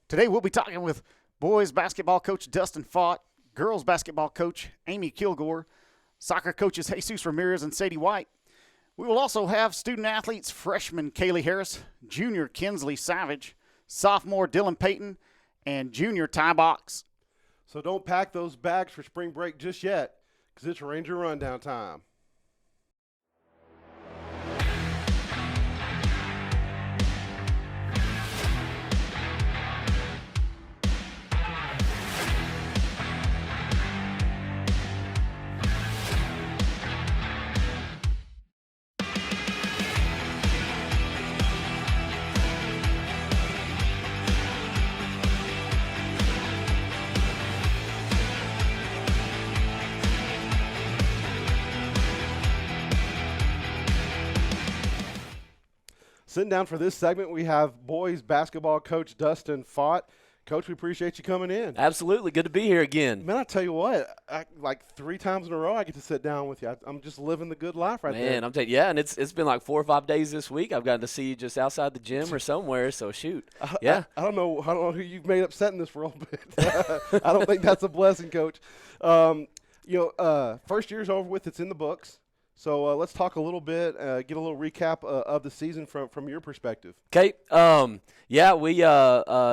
Today we'll be talking with boys basketball coach Dustin Fott, girls basketball coach Amy Kilgore, soccer coaches Jesus Ramirez and Sadie White. We will also have student athletes freshman Kaylee Harris, junior Kinsley Savage, sophomore Dylan Payton, and junior Ty Box. So don't pack those bags for spring break just yet, because it's Ranger Rundown time. Sitting down for this segment, we have boys basketball coach Dustin Fott. Coach, we appreciate you coming in. Absolutely. Good to be here again. Man, I tell you what, like 3 times in a row I get to sit down with you. I'm just living the good life right there. Man, I'm telling you, yeah, and it's been like 4 or 5 days this week. I've gotten to see you just outside the gym or somewhere, so shoot. Yeah. I don't know who you've made upset in this world, but I don't think that's a blessing, Coach. First year's over with. It's in the books. So let's talk a little bit, get a little recap of the season from your perspective. Okay. We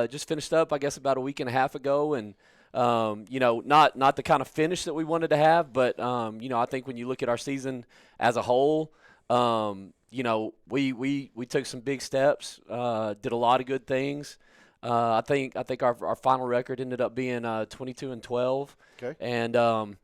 just finished up, I guess, about a week and a half ago, and not the kind of finish that we wanted to have, but I think when you look at our season as a whole, we took some big steps, did a lot of good things. I think our final record ended up being 22-12. Okay. And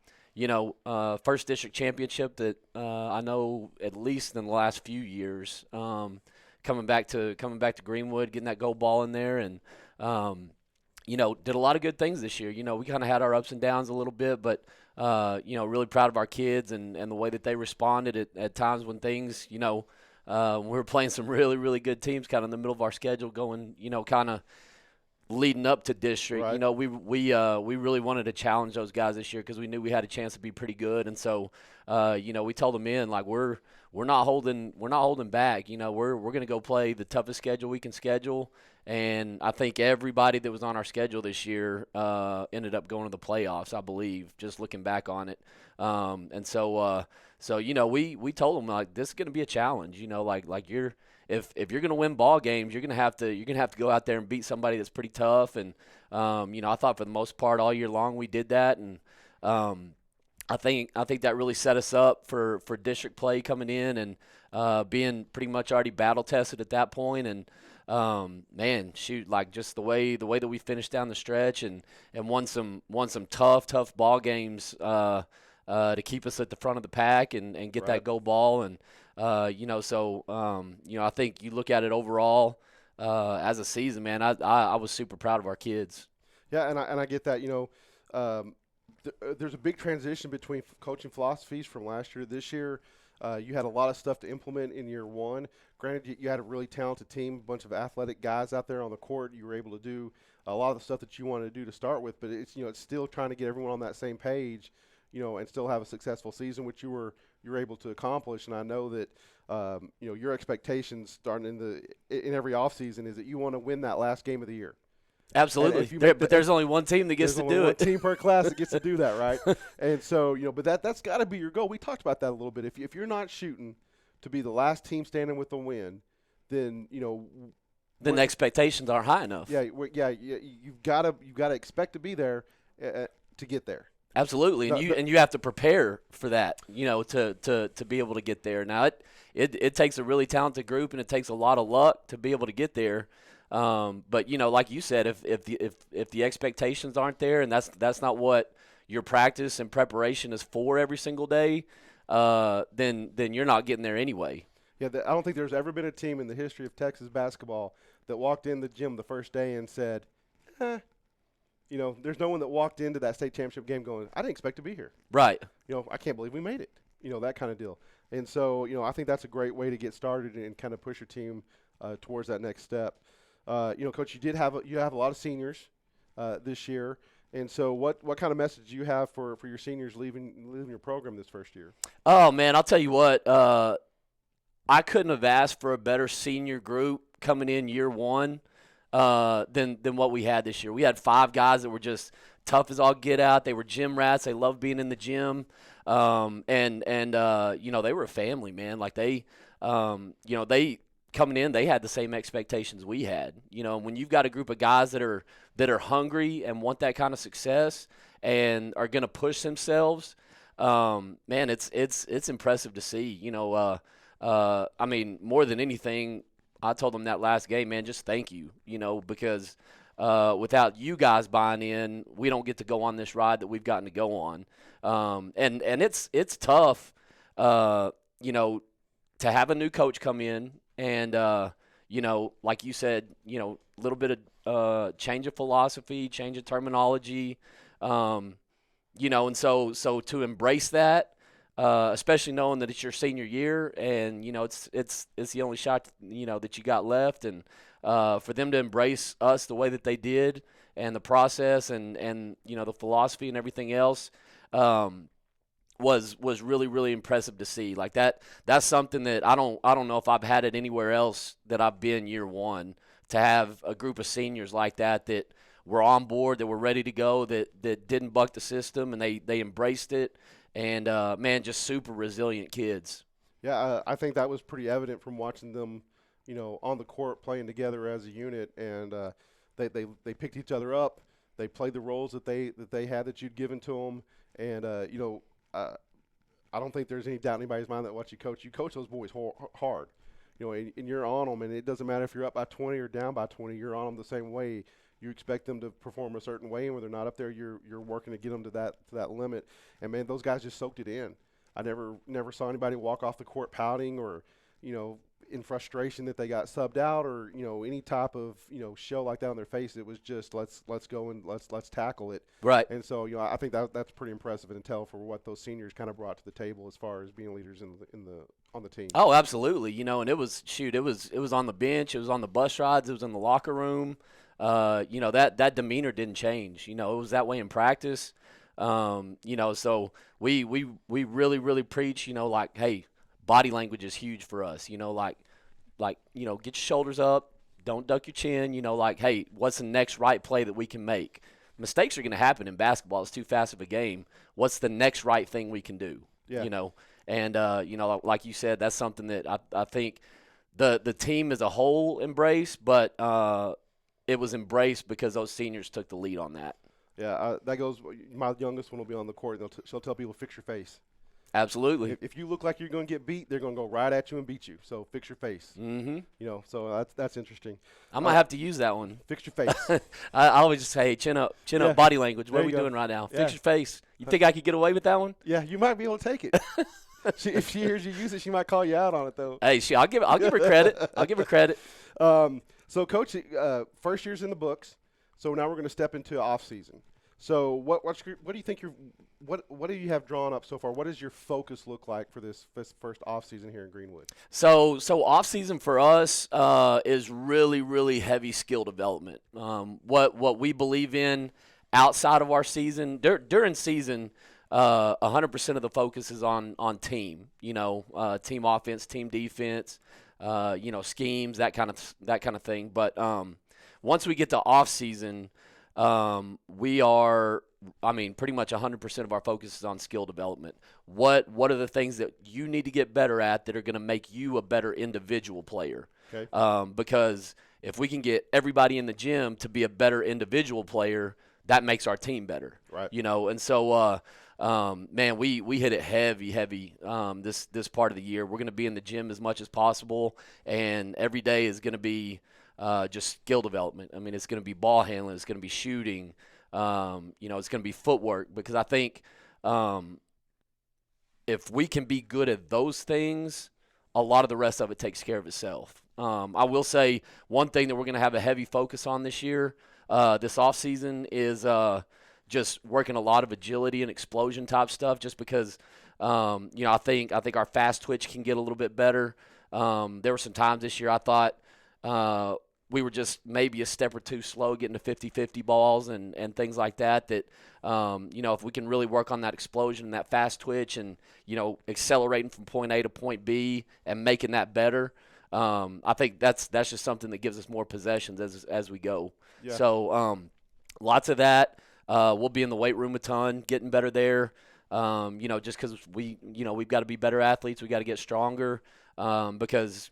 first district championship that I know at least in the last few years. Coming back to Greenwood, getting that gold ball in there, and did a lot of good things this year. We kind of had our ups and downs a little bit, but really proud of our kids and the way that they responded at times when things, we were playing some really, really good teams kind of in the middle of our schedule, going, kind of leading up to district. Right. We really wanted to challenge those guys this year because we knew we had a chance to be pretty good, and so we told them like we're not holding back. We're going to go play the toughest schedule we can schedule, and I think everybody that was on our schedule this year ended up going to the playoffs, I believe, just looking back on it. We told them like this is going to be a challenge. If you're going to win ball games, you're going to have to go out there and beat somebody that's pretty tough. And I thought for the most part all year long we did that, and I think that really set us up for district play coming in and being pretty much already battle tested at that point. And just the way that we finished down the stretch and won some tough ball games to keep us at the front of the pack and get Right. that gold ball. And I think you look at it overall as a season, man. I was super proud of our kids. Yeah, and I get that. There's a big transition between coaching philosophies from last year to this year. You had a lot of stuff to implement in year one. Granted, you had a really talented team, a bunch of athletic guys out there on the court. You were able to do a lot of the stuff that you wanted to do to start with, but it's still trying to get everyone on that same page, and still have a successful season, which you were able to accomplish. And I know that your expectations starting in every offseason is that you want to win that last game of the year. Absolutely, but there's only one team that gets to do it. There's only one team per class that gets to do that, right? And so, but that's got to be your goal. We talked about that a little bit. If you're not shooting to be the last team standing with the win, then then the expectations aren't high enough. Yeah, you've got to expect to be there to get there. Absolutely, and you have to prepare for that, to be able to get there. Now it takes a really talented group and it takes a lot of luck to be able to get there. But like you said, if the expectations aren't there and that's not what your practice and preparation is for every single day, then you're not getting there anyway. Yeah, I don't think there's ever been a team in the history of Texas basketball that walked in the gym the first day and said, there's no one that walked into that state championship game going, I didn't expect to be here. Right. I can't believe we made it. That kind of deal. And so, I think that's a great way to get started and kind of push your team towards that next step. Coach, you have a lot of seniors this year. And so what kind of message do you have for your seniors leaving your program this first year? Oh, man, I'll tell you what. I couldn't have asked for a better senior group coming in year one. than what we had this year. We had 5 guys that were just tough as all get out. They were gym rats. They loved being in the gym. And they were a family, man. Like they coming in, they had the same expectations we had. When you've got a group of guys that are hungry and want that kind of success and are going to push themselves, man, it's impressive to see. I mean, more than anything, I told them that last game, man, just thank you. Because without you guys buying in, we don't get to go on this ride that we've gotten to go on. And it's tough, to have a new coach come in and, like you said, a little bit of change of philosophy, change of terminology, and so to embrace that, especially knowing that it's your senior year and, it's the only shot, that you got left. And for them to embrace us the way that they did and the process and the philosophy and everything else, was really, really impressive to see. Like that's something that I don't know if I've had it anywhere else that I've been year one, to have a group of seniors like that were on board, that were ready to go, that didn't buck the system, and they embraced it. And, man, just super resilient kids. Yeah, I think that was pretty evident from watching them, on the court playing together as a unit. And they picked each other up. They played the roles that they had that you'd given to them. And, I don't think there's any doubt in anybody's mind that what you coach those boys hard. And you're on them, and it doesn't matter if you're up by 20 or down by 20. You're on them the same way. You expect them to perform a certain way, and when they're not up there, you're working to get them to that limit. And man, those guys just soaked it in. I never saw anybody walk off the court pouting or, in frustration that they got subbed out or any type of show like that on their face. It was just let's go and let's tackle it. Right. And so I think that's pretty impressive and tell for what those seniors kind of brought to the table as far as being leaders on the team. Oh, absolutely. And it was on the bench, it was on the bus rides, it was in the locker room. That demeanor didn't change. It was that way in practice. So we really, really preach, like, hey, body language is huge for us. Get your shoulders up, don't duck your chin. Like, hey, what's the next right play that we can make? Mistakes are going to happen in basketball. It's too fast of a game. What's the next right thing we can do? Yeah. And like you said, that's something that I think the team as a whole embraced, but it was embraced because those seniors took the lead on that. Yeah, that goes. My youngest one will be on the court, and she'll tell people, fix your face. Absolutely. If you look like you're going to get beat, they're going to go right at you and beat you. So fix your face. Mm-hmm. So that's interesting. I might have to use that one. Fix your face. I always just say, chin up, body language. What are we doing right now? Yeah. Fix your face. You think I could get away with that one? Yeah, you might be able to take it. If she hears you use it, she might call you out on it, though. Hey, I'll give her credit. I'll give her credit. So, Coach, first year's in the books. So now we're going to step into off season. So what do you think what do you have drawn up so far? What does your focus look like for this first off season here in Greenwood? So off season for us is really, really heavy skill development. What we believe in outside of our season, during season, 100% of the focus is on team. Team offense, team defense, schemes, that kind of thing. But once we get to off season, we are, pretty much 100% of our focus is on skill development. What are the things that you need to get better at that are going to make you a better individual player? Okay. Because if we can get everybody in the gym to be a better individual player, that makes our team better. Right. And so, man, we hit it heavy this part of the year. We're going to be in the gym as much as possible, and every day is going to be just skill development. It's going to be ball handling. It's going to be shooting. It's going to be footwork, because I think if we can be good at those things, a lot of the rest of it takes care of itself. I will say one thing that we're going to have a heavy focus on this year, this offseason, is just working a lot of agility and explosion type stuff, just because, I think our fast twitch can get a little bit better. There were some times this year I thought we were just maybe a step or two slow getting to 50-50 balls and things like that, if we can really work on that explosion and that fast twitch and, accelerating from point A to point B and making that better, I think that's just something that gives us more possessions as we go. Yeah. So lots of that. We'll be in the weight room a ton, getting better there. Just because we've got to be better athletes, we got to get stronger. Because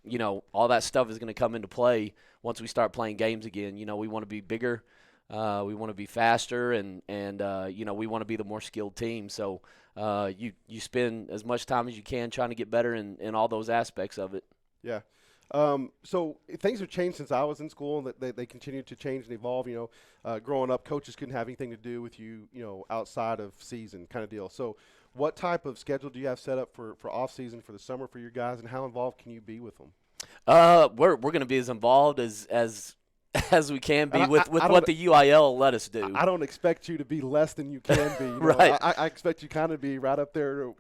all that stuff is going to come into play once we start playing games again. We want to be bigger, we want to be faster, and we want to be the more skilled team. So you spend as much time as you can trying to get better in all those aspects of it. Yeah. So things have changed since I was in school, and they continue to change and evolve. Growing up, coaches couldn't have anything to do with you, outside of season kind of deal. So what type of schedule do you have set up for off season, for the summer for your guys, and how involved can you be with them? We're going to be as involved as we can be with what the UIL let us do. I don't expect you to be less than you can be. Right. I expect you kind of be right up there,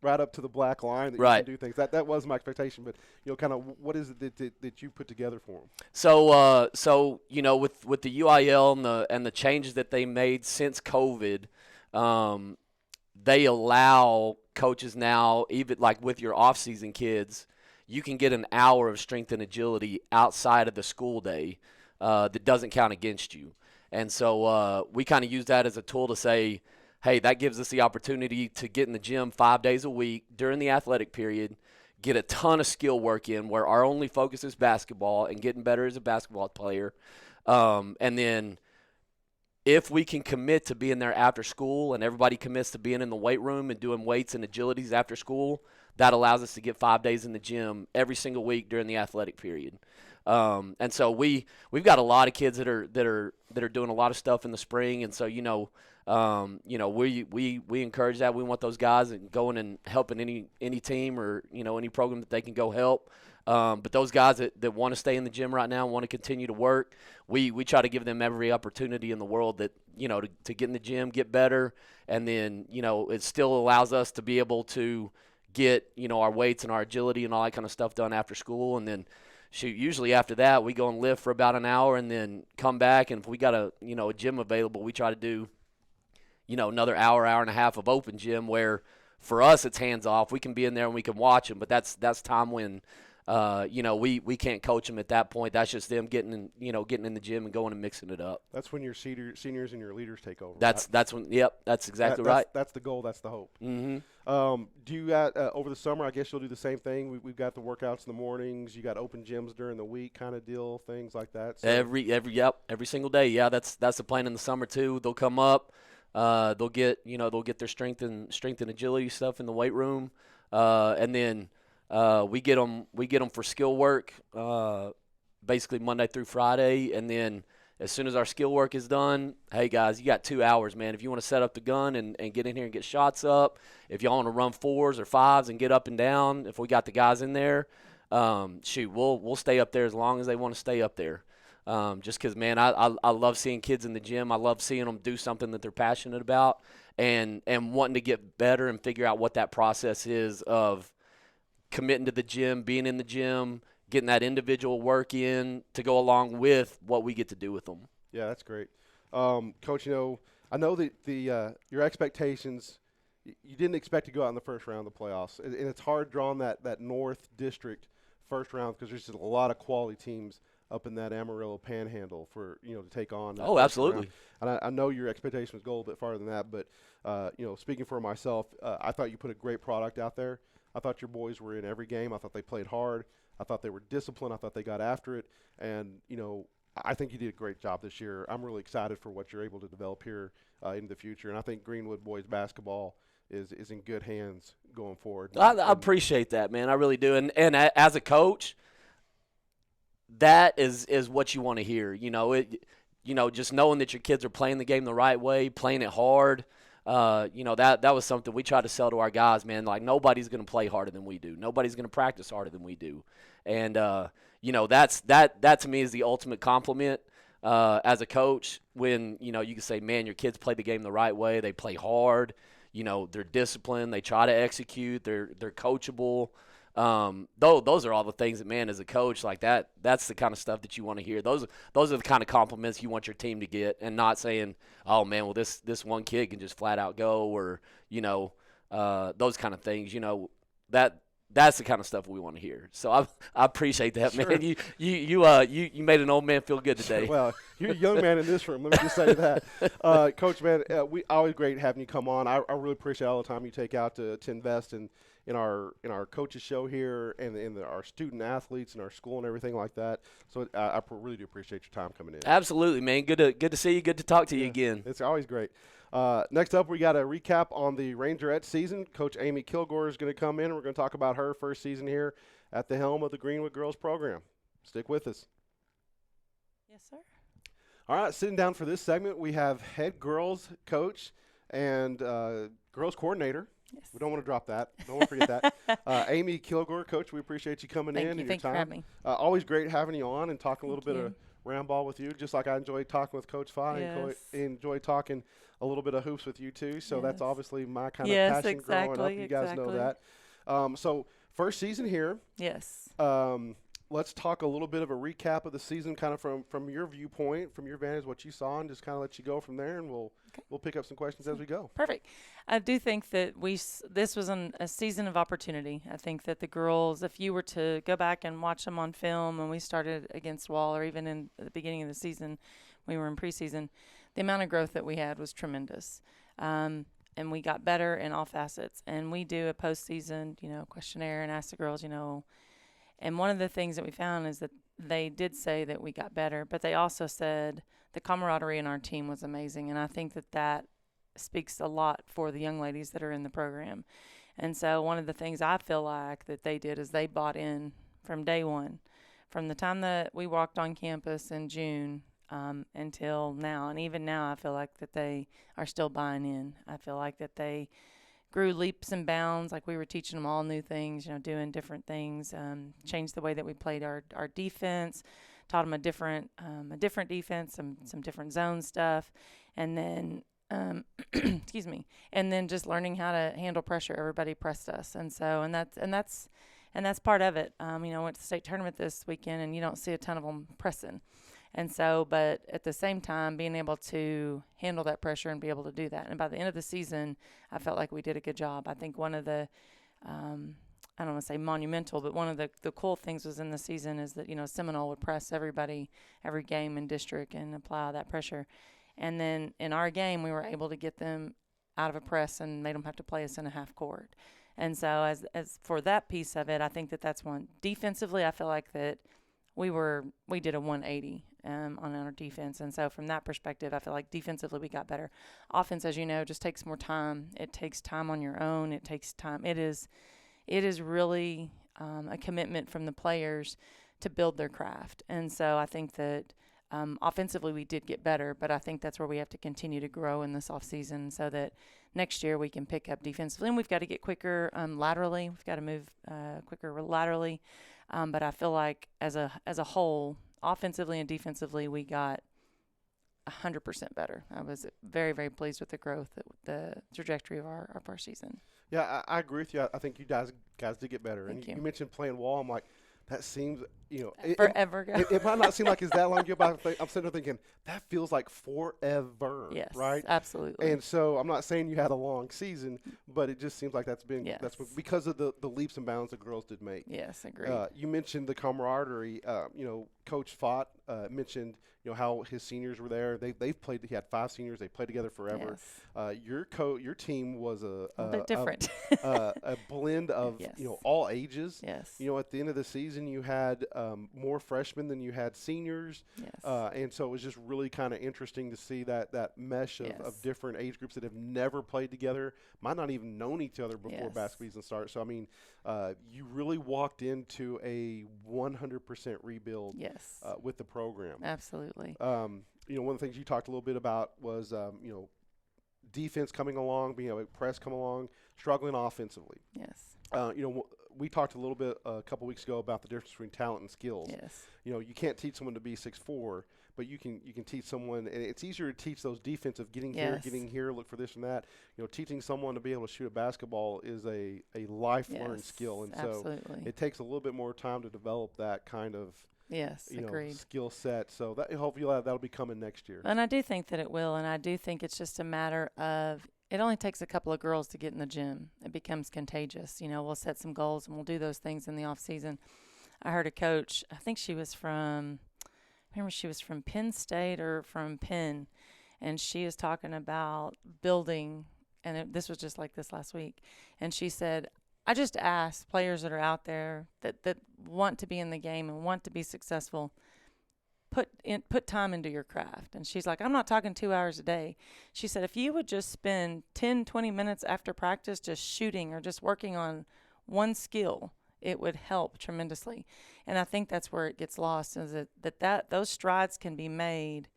right up to the black line that right. you can do things. That was my expectation, but kind of what is it that you put together for them? So with the UIL and the changes that they made since COVID, they allow coaches now, even like with your off-season kids, you can get an hour of strength and agility outside of the school day that doesn't count against you. And so we kind of use that as a tool to say, hey, that gives us the opportunity to get in the gym 5 days a week during the athletic period, get a ton of skill work in where our only focus is basketball and getting better as a basketball player. And then if we can commit to being there after school and everybody commits to being in the weight room and doing weights and agilities after school, that allows us to get 5 days in the gym every single week during the athletic period. And so we've got a lot of kids that are doing a lot of stuff in the spring, and so we encourage that. We want those guys and going and helping any team or any program that they can go help. But those guys that want to stay in the gym right now and want to continue to work, we try to give them every opportunity in the world that to get in the gym, get better, and then it still allows us to be able to get our weights and our agility and all that kind of stuff done after school, and then usually after that we go and lift for about an hour and then come back, and if we got a gym available, we try to do another hour and a half of open gym where for us it's hands off. We can be in there and we can watch them, but that's time when we can't coach them at that point. That's just them getting in the gym and going and mixing it up. That's when your seniors and your leaders take over. That's when. Yep, that's exactly right. That's the goal. That's the hope. Mm-hmm. Do you got over the summer? I guess you'll do the same thing. We've got the workouts in the mornings. You got open gyms during the week, kind of deal, things like that. So. Every single day. Yeah, that's the plan in the summer too. They'll come up. They'll get their strength and agility stuff in the weight room, and then. We get them for skill work, basically Monday through Friday, and then as soon as our skill work is done, hey guys, you got 2 hours, man. If you want to set up the gun and get in here and get shots up, if y'all want to run 4s or 5s and get up and down, if we got the guys in there, we'll stay up there as long as they want to stay up there. Just because, man, I love seeing kids in the gym. I love seeing them do something that they're passionate about and wanting to get better and figure out what that process is of committing to the gym, being in the gym, getting that individual work in to go along with what we get to do with them. Yeah, that's great. Coach, I know that your expectations, you didn't expect to go out in the first round of the playoffs. And it's hard drawing that North District first round because there's just a lot of quality teams up in that Amarillo Panhandle for, to take on. Oh, absolutely. And I know your expectation was go a little bit farther than that, but, speaking for myself, I thought you put a great product out there. I thought your boys were in every game. I thought they played hard. I thought they were disciplined. I thought they got after it. And, I think you did a great job this year. I'm really excited for what you're able to develop here in the future. And I think Greenwood boys basketball is in good hands going forward. I appreciate that, man. I really do. And as a coach, that is what you want to hear. Just knowing that your kids are playing the game the right way, playing it hard. That was something we try to sell to our guys, man. Like, nobody's going to play harder than we do. Nobody's going to practice harder than we do. And, that to me is the ultimate compliment as a coach when, you can say, man, your kids play the game the right way. They play hard. They're disciplined. They try to execute. They're coachable. Those are all the things that, man, as a coach, like that's the kind of stuff that you want to hear. Those are the kind of compliments you want your team to get, and not saying, oh man, well this one kid can just flat out go, or those kind of things. That's the kind of stuff we want to hear. So I appreciate that, Sure. man. You made an old man feel good today. Well, you're a young man in this room. Let me just say that. Coach, man, we always great having you come on. I really appreciate all the time you take out to invest in our coaches show here and in our student athletes and our school and everything like that. So I really do appreciate your time coming in. Absolutely, man. Good to see you. Good to talk to you again. It's always great. Next up, we got a recap on the Rangerette season. Coach Amy Kilgore is going to come in, and we're going to talk about her first season here at the helm of the Greenwood girls program. Stick with us. Yes, sir. All right, sitting down for this segment, we have head girls coach and girls coordinator. Yes. We don't want to drop that. Don't want to forget that. Amy Kilgore, Coach, we appreciate you coming in and your Thank you time. for having me. Always great having you on and talking a little Thank bit you. of round ball with you, just like I enjoyed talking with Coach Fye Yes. and enjoy talking a little bit of hoops with you too. So that's Yes. obviously my kind of Yes, passion growing up. exactly, You guys know exactly. that. So first season here. Yes. Let's talk a little bit of a recap of the season, kind of from your viewpoint, from your vantage, what you saw, and just kind of let you go from there, and we'll pick up some questions as we go. Perfect. I do think that this was a season of opportunity. I think that the girls, if you were to go back and watch them on film when we started against Wall, or even in the beginning of the season, we were in preseason, the amount of growth that we had was tremendous. And we got better in all facets. And we do a postseason, questionnaire and ask the girls, and one of the things that we found is that they did say that we got better, but they also said the camaraderie in our team was amazing. And I think that speaks a lot for the young ladies that are in the program. And so one of the things I feel like that they did is they bought in from day one, from the time that we walked on campus in June until now. And even now I feel like that they are still buying in. I feel like that they grew leaps and bounds, like we were teaching them all new things, doing different things, changed the way that we played our defense, taught them a different defense, some different zone stuff, and then excuse me, and then just learning how to handle pressure. Everybody pressed us, and that's part of it. Went to the state tournament this weekend, and you don't see a ton of them pressing. And so, but at the same time, being able to handle that pressure and be able to do that. And by the end of the season, I felt like we did a good job. I think one of the, I don't want to say monumental, but one of the cool things was in the season is that, Seminole would press everybody, every game in district and apply that pressure. And then in our game, we were able to get them out of a press and made them have to play us in a half court. And so as for that piece of it, I think that's one. Defensively, I feel like that we did a 180 on our defense. And so from that perspective, I feel like defensively we got better. Offense, as you know, just takes more time. It takes time on your own. It takes time. It is really a commitment from the players to build their craft. And so I think that offensively we did get better, but I think that's where we have to continue to grow in this offseason so that next year we can pick up defensively. And we've got to get quicker laterally. We've got to move quicker laterally. But I feel like as a whole, offensively and defensively, we got 100% better. I was very, very pleased with the growth, the trajectory of our first season. Yeah, I agree with you. I think you guys did get better. Thank you. You mentioned playing Wall. I'm like, that seems, Forever ago. It might not seem like it's that long ago, but I'm sitting there thinking, that feels like forever, Yes, right? absolutely. And so I'm not saying you had a long season, but it just seems like that's because of the leaps and bounds the girls did make. Yes, agreed. You mentioned the camaraderie. Coach Fott mentioned how his seniors were there. They've played. He had 5 seniors. They played together forever. Yes. Your team was a bit different. a blend of Yes. all ages. Yes. At the end of the season, you had more freshmen than you had seniors. Yes. And so it was just really kind of interesting to see that mesh of Yes. different age groups that have never played together, might not even known each other before Yes. basketball season starts. So, I mean, you really walked into a 100% rebuild Yes. with the program. Absolutely. One of the things you talked a little bit about was, defense coming along, being able to press come along, struggling offensively. Yes. We talked a little bit a couple weeks ago about the difference between talent and skills. Yes. You can't teach someone to be 6'4", but you can teach someone, and it's easier to teach those defensive getting Yes. here, look for this and that. Teaching someone to be able to shoot a basketball is a life learned Yes, skill, and absolutely. so it takes a little bit more time to develop that kind of Yes, agreed. skill set. So hopefully that'll be coming next year. And I do think that it will, and I do think it's just a matter of it only takes a couple of girls to get in the gym. It becomes contagious. You know, we'll set some goals and we'll do those things in the off season. I heard a coach, I think she was from Penn State or from Penn, and she is talking about building, and this was just like this last week, and she said, I just ask players that are out there that want to be in the game and want to be successful, put time into your craft. And she's like, I'm not talking 2 hours a day. She said, if you would just spend 10, 20 minutes after practice just shooting or just working on one skill, it would help tremendously. And I think that's where it gets lost, is that those strides can be made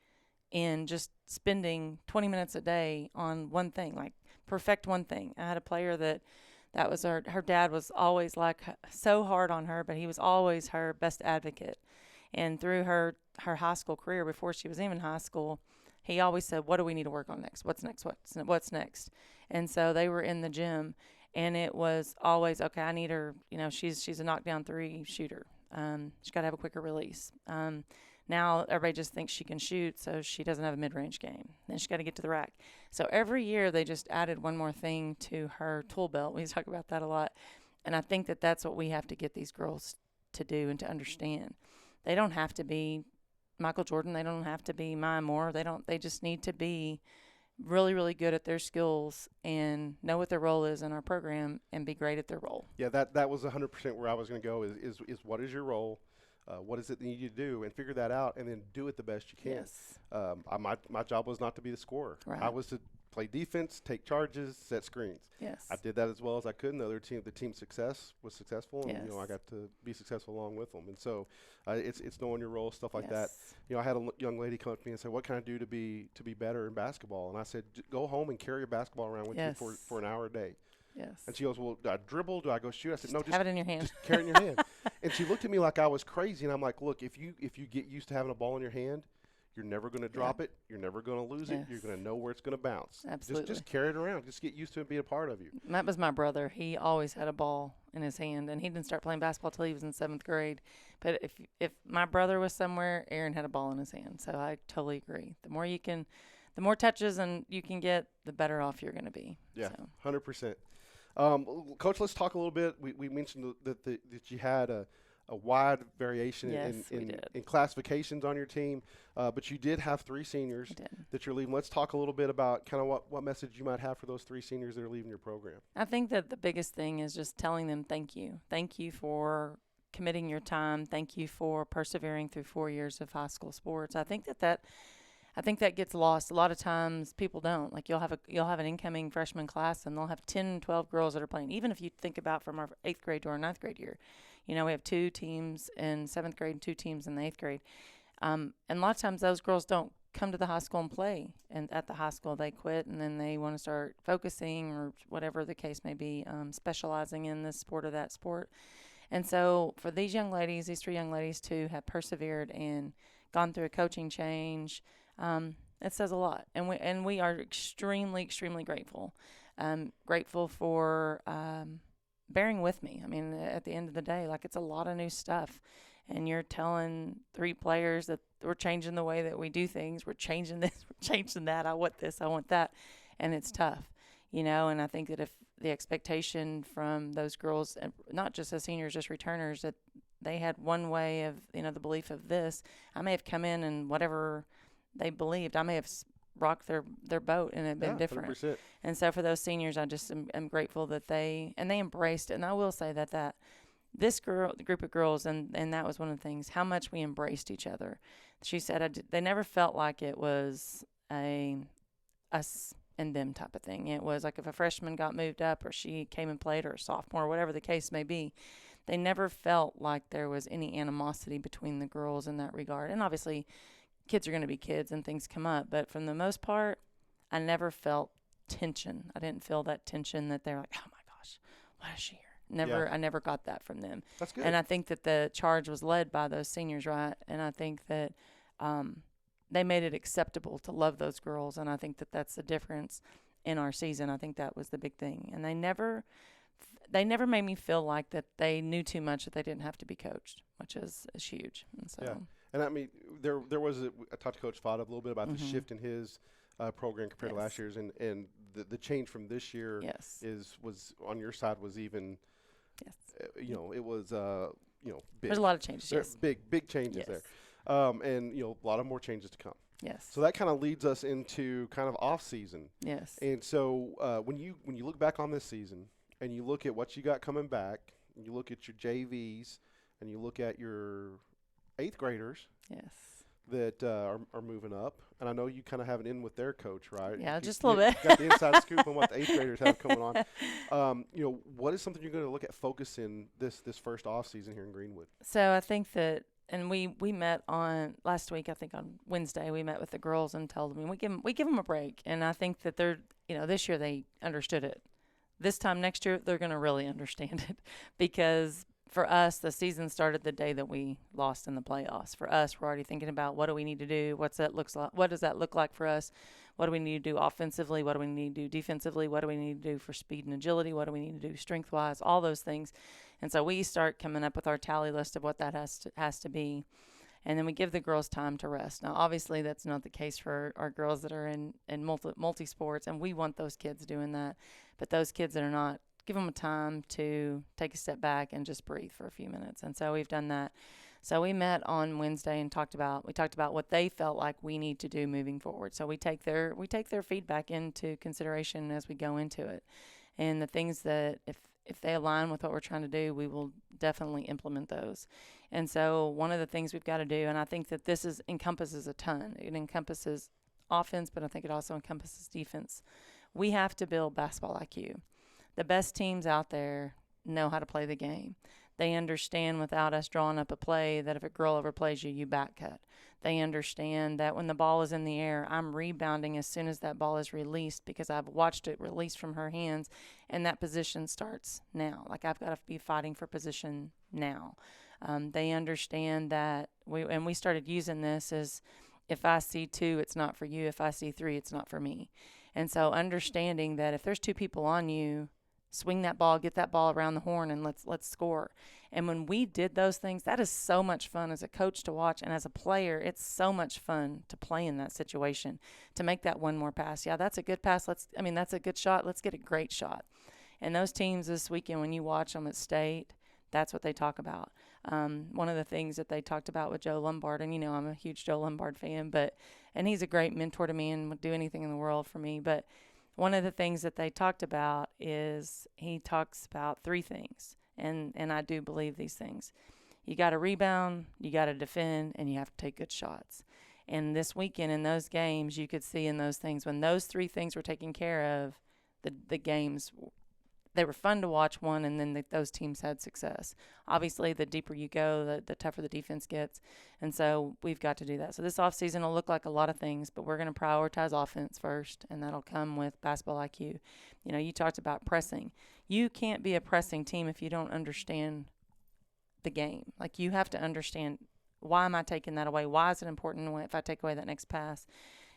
in just spending 20 minutes a day on one thing, like perfect one thing. I had a player that was her dad was always like so hard on her, but he was always her best advocate. And through her high school career, before she was even in high school, he always said, what do we need to work on next? What's next? What's next? And so they were in the gym, and it was always, okay, I need her, you know, she's a knockdown three shooter. She's got to have a quicker release. Now everybody just thinks she can shoot, so she doesn't have a mid-range game. Then she's got to get to the rack. So every year they just added one more thing to her tool belt. We talk about that a lot. And I think that that's what we have to get these girls to do and to understand. They don't have to be Michael Jordan. They don't have to be Maya Moore. They just need to be really, really good at their skills and know what their role is in our program and be great at their role. Yeah, that was 100% where I was going to go is what is your role? What is it that you need to do, and figure that out, and then do it the best you can. Yes. My job was not to be the scorer. Right. I was to play defense, take charges, set screens. Yes. I did that as well as I could, and the team's success was successful, and Yes. you know, I got to be successful along with them. And so it's knowing your role, stuff like that. Yes. You know, I had a young lady come up to me and say, "What can I do to be better in basketball?" And I said, "Go home and carry your basketball around with Yes. you for an hour a day." Yes. And she goes, "Well, do I dribble? Do I go shoot?" I said, "No, just have it in your hand. just carry it in your hand." And she looked at me like I was crazy, and I'm like, "Look, if you get used to having a ball in your hand, you're never going to drop it. You're never going to lose it. Yes. You're going to know where it's going to bounce. Absolutely. Just carry it around. Just get used to it being a part of you." That was my brother. He always had a ball in his hand, and he didn't start playing basketball till he was in 7th grade. But if my brother was somewhere, Aaron had a ball in his hand. So I totally agree. The more touches and you can get, the better off you're going to be. Yeah, So. 100%. Coach, let's talk a little bit. We mentioned that you had a wide variation Yes, we did. in classifications on your team, but you did have 3 seniors I did. that you're leaving. Let's talk a little bit about kind of what message you might have for those 3 seniors that are leaving your program. I think that the biggest thing is just telling them thank you. Thank you for committing your time. Thank you for persevering through 4 years of high school sports. I think that gets lost. A lot of times people don't. Like you'll have an incoming freshman class and they'll have 10, 12 girls that are playing. Even if you think about from our 8th grade to our 9th grade year, you know, we have 2 teams in 7th grade and 2 teams in the 8th grade. And a lot of times those girls don't come to the high school and play. And at the high school they quit and then they want to start focusing or whatever the case may be, specializing in this sport or that sport. And so for these young ladies, these 3 young ladies to have persevered and gone through a coaching change, it says a lot, and we are extremely, extremely grateful. Grateful for bearing with me. I mean, at the end of the day, like it's a lot of new stuff, and you're telling 3 players that we're changing the way that we do things. We're changing this, we're changing that. I want this, I want that, and it's tough, you know. And I think that if the expectation from those girls, and not just as seniors, just returners, that they had one way of, you know, the belief of this, I may have come in and whatever they believed, I may have rocked their boat and it had been different. 100%. And so for those seniors, I just am grateful that they embraced it. And I will say that this group of girls, and that was one of the things, how much we embraced each other. She said they never felt like it was a us and them type of thing. It was like if a freshman got moved up or she came and played, or a sophomore, whatever the case may be, they never felt like there was any animosity between the girls in that regard. And obviously kids are going to be kids and things come up, but for the most part, I never felt tension. I didn't feel that tension that they're like, oh my gosh, why is she here? I never got that from them. That's good. And I think that the charge was led by those seniors, right? And I think that they made it acceptable to love those girls, and I think that that's the difference in our season. I think that was the big thing. And they never made me feel like that they knew too much, that they didn't have to be coached, which is huge. And so. Yeah. And I mean, there was I talked to Coach Fada a little bit about the shift in his program compared to last year's, and the change from this year Yes. was on your side was even, Yes. it was big. There's a lot of changes. There's Yes. big changes Yes. there, and a lot of more changes to come. Yes. So that kind of leads us into kind of off season. Yes. And so when you look back on this season and you look at what you got coming back, and you look at your JVs and you look at your 8th graders Yes. that are moving up, and I know you kind of have an in with their coach, right? Yeah, You- just a little you bit. Got the inside scoop on what the 8th graders have coming on. What is something you're going to look at focusing this first off season here in Greenwood? So I think that, and we met on last week. I think on Wednesday we met with the girls and told them we give them a break, and I think that they're this year they understood it. This time next year they're going to really understand it, because for us the season started the day that we lost in the playoffs. For us, we're already thinking about what do we need to do, what does that look like for us, what do we need to do offensively, what do we need to do defensively, what do we need to do for speed and agility, what do we need to do strength wise, all those things. And so we start coming up with our tally list of what that has to be. And then we give the girls time to rest. Now, obviously, that's not the case for our girls that are in multi-sports, and we want those kids doing that. But those kids that are not, give them a time to take a step back and just breathe for a few minutes. And so we've done that. So we met on Wednesday and talked about what they felt like we need to do moving forward. So we take their feedback into consideration as we go into it. And the things that if they align with what we're trying to do, we will definitely implement those. And so one of the things we've got to do, and I think that this encompasses a ton. It encompasses offense, but I think it also encompasses defense. We have to build basketball IQ. The best teams out there know how to play the game. They understand without us drawing up a play that if a girl overplays you, you back cut. They understand that when the ball is in the air, I'm rebounding as soon as that ball is released, because I've watched it release from her hands, and that position starts now. Like, I've got to be fighting for position now. They understand that we started using this as, if I see 2, it's not for you. If I see 3, it's not for me. And so understanding that if there's 2 people on you, swing that ball, get that ball around the horn, and let's score. And when we did those things, that is so much fun as a coach to watch, and as a player, it's so much fun to play in that situation, to make that one more pass. Yeah, that's a good pass. That's a good shot. Let's get a great shot. And those teams this weekend, when you watch them at state, that's what they talk about. One of the things that they talked about with Joe Lombard, and I'm a huge Joe Lombard fan, and he's a great mentor to me and would do anything in the world for me. But one of the things that they talked about is he talks about 3 things, and I do believe these things. You got to rebound, you got to defend, and you have to take good shots. And this weekend in those games, you could see in those things, when those 3 things were taken care of, the games, they were fun to watch, and then those teams had success. Obviously, the deeper you go, the tougher the defense gets. And so we've got to do that. So this offseason will look like a lot of things, but we're going to prioritize offense first, and that'll come with basketball IQ. You talked about pressing. You can't be a pressing team if you don't understand the game. Like, you have to understand, why am I taking that away? Why is it important if I take away that next pass?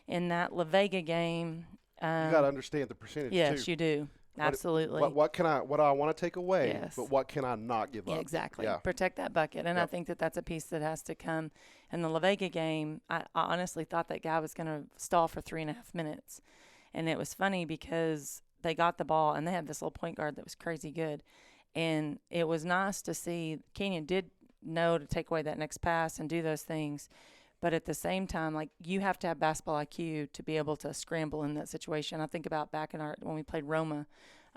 In that La Vega game, You got to understand the percentage, yes, too. you do. Absolutely. What do I want to take away, Yes. but what can I not give up? Yeah, exactly. Yeah. Protect that bucket. And I think that's a piece that has to come. In the La Vega game, I honestly thought that guy was going to stall for 3.5 minutes. And it was funny because they got the ball, and they had this little point guard that was crazy good. And it was nice to see Kenyon did know to take away that next pass and do those things. But at the same time, like, you have to have basketball IQ to be able to scramble in that situation. I think about back when we played Roma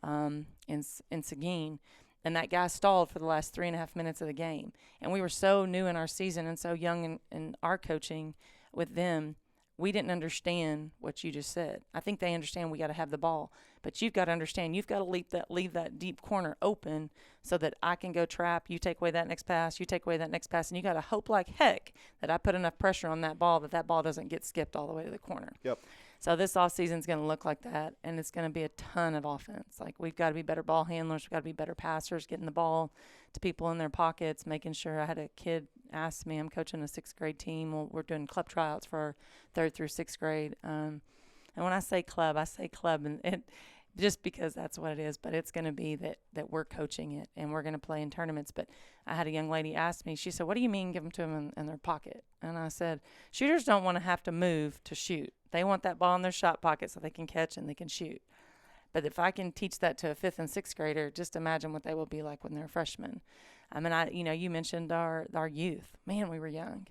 in Seguin, and that guy stalled for the last 3.5 minutes of the game. And we were so new in our season and so young in our coaching with them, we didn't understand what you just said. I think they understand we got to have the ball. But you've got to understand, you've got to leave that deep corner open so that I can go trap. You take away that next pass, you take away that next pass, and you got to hope like heck that I put enough pressure on that ball doesn't get skipped all the way to the corner. Yep. So this offseason is going to look like that, and it's going to be a ton of offense. Like, we've got to be better ball handlers. We've got to be better passers, getting the ball to people in their pockets, making sure. I had a kid ask me, I'm coaching a 6th grade team. Well, we're doing club tryouts for 3rd through 6th grade. And when I say club, and it just because that's what it is. But it's going to be that we're coaching it, and we're going to play in tournaments. But I had a young lady ask me, she said, what do you mean give them to them in their pocket? And I said, shooters don't want to have to move to shoot. They want that ball in their shot pocket so they can catch and they can shoot. But if I can teach that to a 5th and 6th grader, just imagine what they will be like when they're freshmen. I mean, you mentioned our youth. Man, we were young.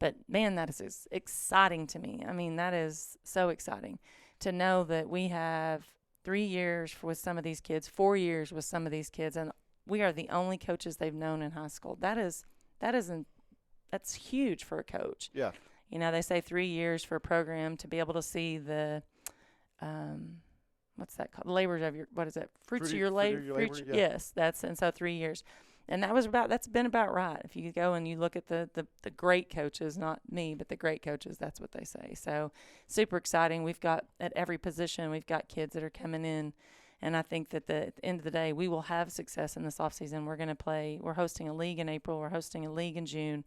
But, man, that is exciting to me. I mean, that is so exciting to know that we have 3 years with some of these kids, 4 years with some of these kids, and we are the only coaches they've known in high school. That's huge for a coach. Yeah. They say 3 years for a program to be able to see the what's that called? Fruits of your labor. Yeah. Yes, and so 3 years. And that's been about right. If you go and you look at the great coaches, not me, but the great coaches, that's what they say. So super exciting. We've got at every position, we've got kids that are coming in. And I think that at the end of the day, we will have success in this offseason. We're hosting a league in April. We're hosting a league in June.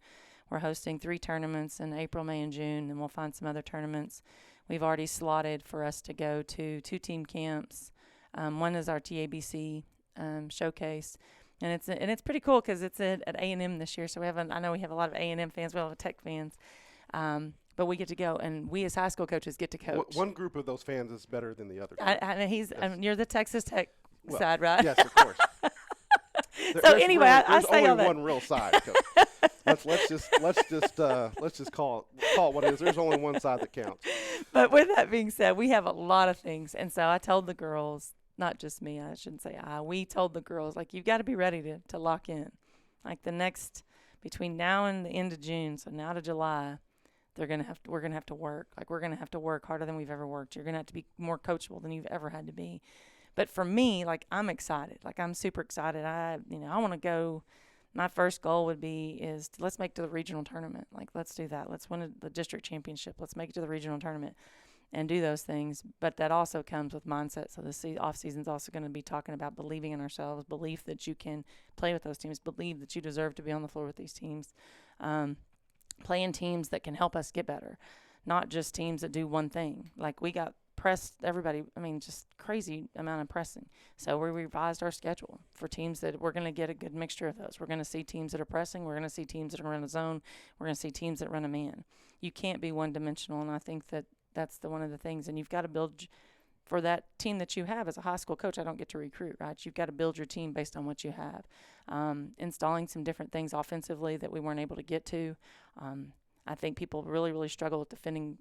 We're hosting 3 tournaments in April, May, and June, and we'll find some other tournaments. We've already slotted for us to go to 2 team camps. One is our TABC showcase. And it's pretty cool because it's at A&M this year. So I know we have a lot of A&M fans. We have a lot of Tech fans. But we get to go, and we as high school coaches get to coach. One group of those fans is better than the other. You're the Texas Tech side, right? Yes, of course. I say all that. There's only one real side. let's just call it what it is. There's only one side that counts. But with that being said, we have a lot of things, and so I told the girls, not just me, I shouldn't say we told the girls, like, you've got to be ready to lock in. Like between now and the end of June, so now to July, we're gonna have to work. Like, we're gonna have to work harder than we've ever worked. You're gonna have to be more coachable than you've ever had to be. But for me, like, I'm excited. Like, I'm super excited. I want to go. My first goal is let's make it to the regional tournament. Like, let's do that. Let's win the district championship. Let's make it to the regional tournament and do those things. But that also comes with mindset. So the off season is also going to be talking about believing in ourselves, belief that you can play with those teams, believe that you deserve to be on the floor with these teams, playing teams that can help us get better, not just teams that do one thing. Like, we got pressed everybody. I mean, just crazy amount of pressing. So we revised our schedule for teams that we're going to get a good mixture of those. We're going to see teams that are pressing. We're going to see teams that run a zone. We're going to see teams that run a man. You can't be one-dimensional, and I think that that's one of the things. And you've got to build for that team that you have. As a high school coach, I don't get to recruit, right? You've got to build your team based on what you have. Installing some different things offensively that we weren't able to get to. I think people really, really struggle with defending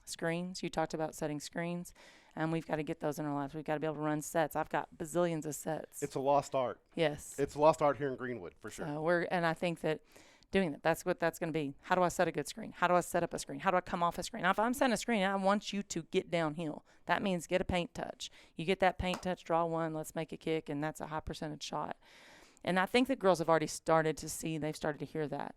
screens. You talked about setting screens, and we've got to get those in our lives. We've got to be able to run sets. I've got bazillions of sets. It's a lost art. Yes. It's a lost art here in Greenwood, for sure. And I think that doing that's what that's going to be. How do I set a good screen? How do I set up a screen? How do I come off a screen? Now, if I'm setting a screen, I want you to get downhill. That means get a paint touch. You get that paint touch, draw one, let's make a kick, and that's a high percentage shot. And I think that girls have already started to see, they've started to hear that.